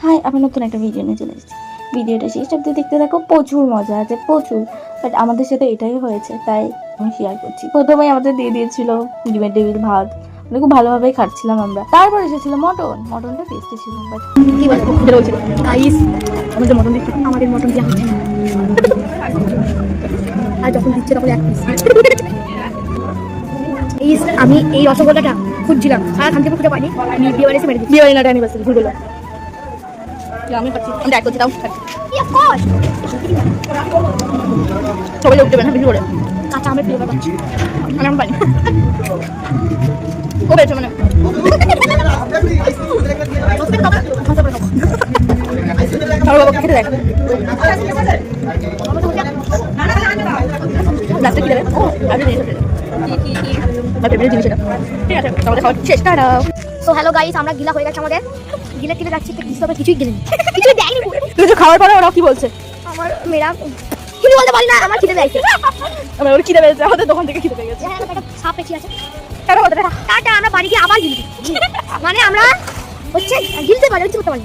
High, আমি নতুন একটা ভিডিও নিয়ে চলে এসেছি। ভিডিওটা শেষ অব্দি দেখতে থাকো, প্রচুর মজা আছে, প্রচুর। বাট আমাদের সাথে এটাই হয়েছে, তাই আমি শেয়ার করছি। প্রথমেই আমাদের দিয়ে দিয়েছিল ডিমের টেবিল ভাত, মানে খুব ভালোভাবেই খাচ্ছিলাম আমরা। তারপর এসেছিল মটনটা টেস্টি ছিল, বাট কি বলবো যেটা বলছিল গাইস, আমাদের মটন দিচ্ছে, আমাদের মটন দেওয়া হচ্ছে না। আর যখন দিচ্ছে তখন এক পিস। আমি এই রসগোল্লাটা খুঁজছিলাম, সারাখান থেকে খুঁজে পাইনি। আমি বিয়ে বাড়ি এসে মেরে দিচ্ছি, বিয়ে বাড়ি না অ্যানিভার্সারি ভুল বললাম। আমি পাচ্ছি, আমি ডাক করছি, তাও সবাই উঠতে পারে না বেশি করে। আচ্ছা, আমি প্রিয় পাচ্ছি, আমি পাইনি। ও বেড়েছে মানে খেতে দেখ লাস্টে কি দেবে? ও আগে জিনিস ঠিক আছে, আমাদের খাওয়ার চেষ্টা। সো হ্যালো গাইস, আমরা গিলা হয়ে গেছে আমাদের। গিলে গিলে যাচ্ছি, কিছুই গেলেনি, কিছুই দেয়নি। কিছু খাওয়ার পরে ওরা কি বলছে? আমার মেয়েরা কিছু বলতে পারি না, আমার খিদে পেয়েছে। আমার ওর খিদে পেয়েছে, আমাদের দোকান থেকে খিদে পেয়ে গেছে। হ্যাঁ, একটা সাপ পেছি আছে। টাটা, আমরা বাড়ি গিয়ে আবার গিলবি। মানে আমরা হচ্ছে গিলতে পারি, কিছু করতে পারি।